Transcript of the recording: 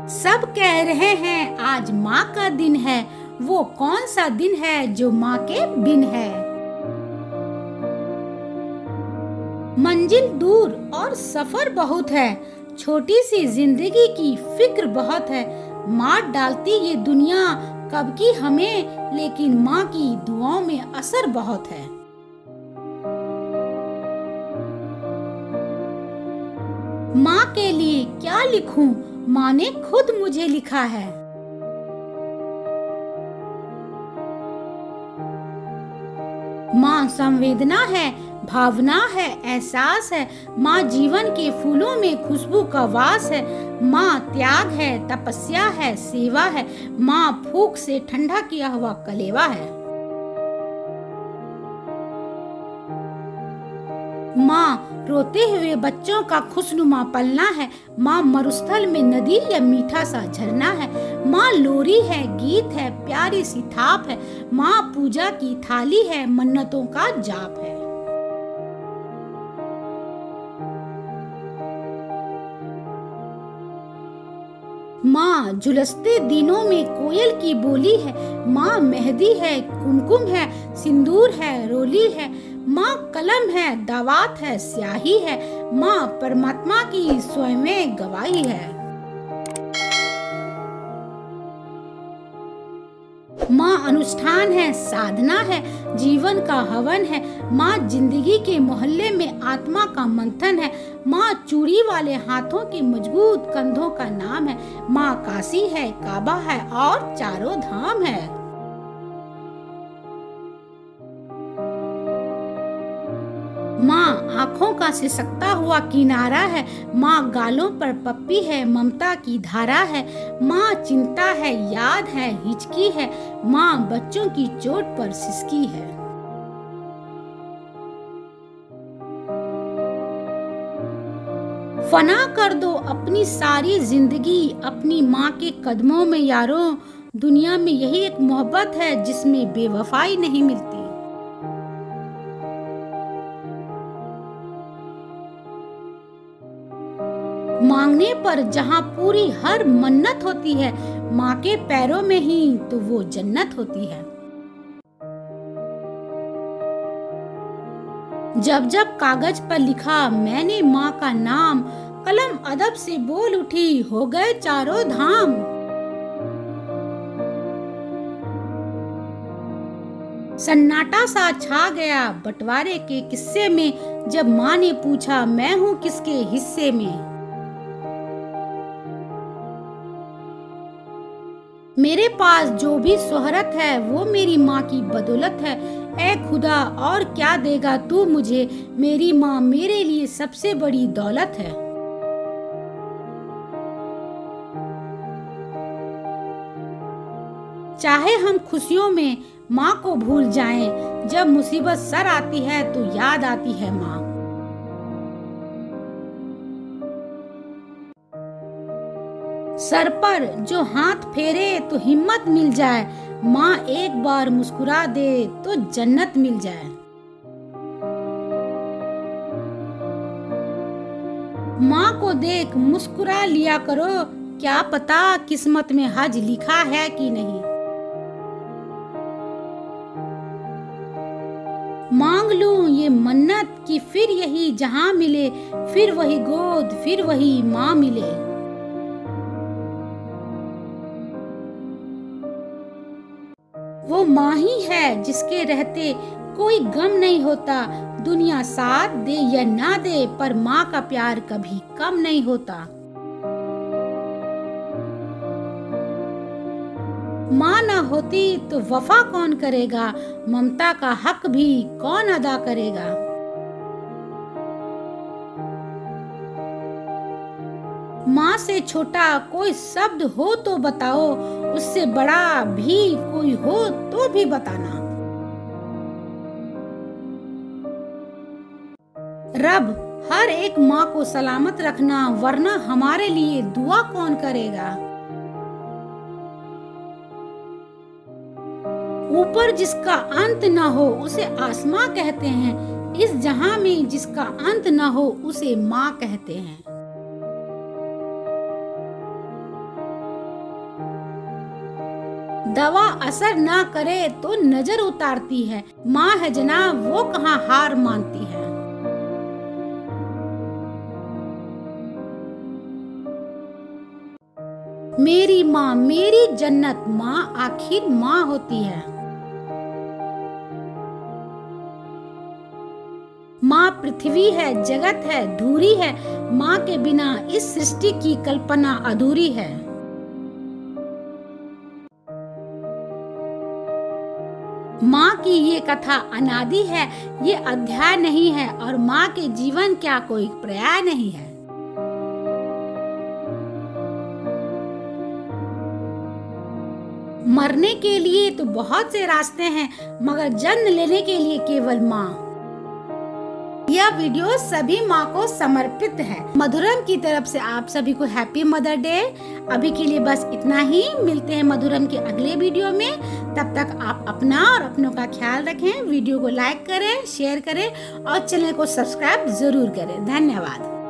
सब कह रहे हैं आज माँ का दिन है, वो कौन सा दिन है जो माँ के बिन है। मंजिल दूर और सफर बहुत है, छोटी सी जिंदगी की फिक्र बहुत है। मार डालती ये दुनिया कब की हमें, लेकिन माँ की दुआओं में असर बहुत है। माँ के लिए क्या लिखूं, माँ ने खुद मुझे लिखा है। माँ संवेदना है, भावना है, एहसास है। माँ जीवन के फूलों में खुशबू का वास है। माँ त्याग है, तपस्या है, सेवा है। माँ फूंक से ठंडा किया हुआ कलेवा है। माँ रोते हुए बच्चों का खुशनुमा पलना है। माँ मरुस्थल में नदी या मीठा सा झरना है। माँ लोरी है, गीत है, प्यारी सी थाप है। माँ पूजा की थाली है, मन्नतों का जाप है। माँ झुलसते दिनों में कोयल की बोली है। माँ मेहंदी है, कुमकुम है, सिंदूर है, रोली है। माँ कलम है, दावात है, स्याही है। माँ परमात्मा की स्वयं गवाही है। माँ अनुष्ठान है, साधना है, जीवन का हवन है। माँ जिंदगी के मोहल्ले में आत्मा का मंथन है। माँ चूड़ी वाले हाथों के मजबूत कंधों का नाम है। माँ काशी है, काबा है और चारों धाम है। माँ आँखों का सिसकता हुआ किनारा है। माँ गालों पर पप्पी है, ममता की धारा है। माँ चिंता है, याद है, हिचकी है। माँ बच्चों की चोट पर सिसकी है। फना कर दो अपनी सारी जिंदगी अपनी माँ के कदमों में यारों। दुनिया में यही एक मोहब्बत है जिसमें बेवफाई नहीं मिलती। मांगने पर जहाँ पूरी हर मन्नत होती है, माँ के पैरों में ही तो वो जन्नत होती है। जब जब कागज पर लिखा मैंने माँ का नाम, कलम अदब से बोल उठी, हो गए चारों धाम। सन्नाटा सा छा गया बंटवारे के किस्से में, जब माँ ने पूछा मैं हूँ किसके हिस्से में। मेरे पास जो भी शोहरत है वो मेरी माँ की बदौलत है। ऐ खुदा और क्या देगा तू मुझे, मेरी माँ मेरे लिए सबसे बड़ी दौलत है। चाहे हम खुशियों में माँ को भूल जाएं, जब मुसीबत सर आती है तो याद आती है माँ। सर पर जो हाथ फेरे तो हिम्मत मिल जाए, माँ एक बार मुस्कुरा दे तो जन्नत मिल जाए। माँ को देख मुस्कुरा लिया करो, क्या पता किस्मत में हज लिखा है कि नहीं। मांग लूं ये मन्नत कि फिर यही जहां मिले, फिर वही गोद, फिर वही माँ मिले। वो माँ ही है जिसके रहते कोई गम नहीं होता। दुनिया साथ दे या ना दे, पर माँ का प्यार कभी कम नहीं होता। माँ ना होती तो वफा कौन करेगा, ममता का हक भी कौन अदा करेगा। माँ से छोटा कोई शब्द हो तो बताओ, उससे बड़ा भी कोई हो तो भी बताना। रब हर एक माँ को सलामत रखना, वरना हमारे लिए दुआ कौन करेगा। ऊपर जिसका अंत न हो उसे आसमां कहते हैं, इस जहां में जिसका अंत न हो उसे माँ कहते हैं। दवा असर ना करे तो नजर उतारती है, माँ है जनाब वो कहाँ हार मानती है। मेरी माँ मेरी जन्नत, माँ आखिर माँ होती है। माँ पृथ्वी है, जगत है, धूरी है, माँ के बिना इस सृष्टि की कल्पना अधूरी है। माँ की ये कथा अनादि है, ये अध्याय नहीं है, और माँ के जीवन क्या कोई पर्याय नहीं है। मरने के लिए तो बहुत से रास्ते हैं, मगर जन्म लेने के लिए केवल माँ। यह वीडियो सभी माँ को समर्पित है। मधुरम की तरफ से आप सभी को हैप्पी मदर डे। अभी के लिए बस इतना ही, मिलते हैं मधुरम के अगले वीडियो में। तब तक आप अपना और अपनों का ख्याल रखें। वीडियो को लाइक करें, शेयर करें और चैनल को सब्सक्राइब जरूर करें। धन्यवाद।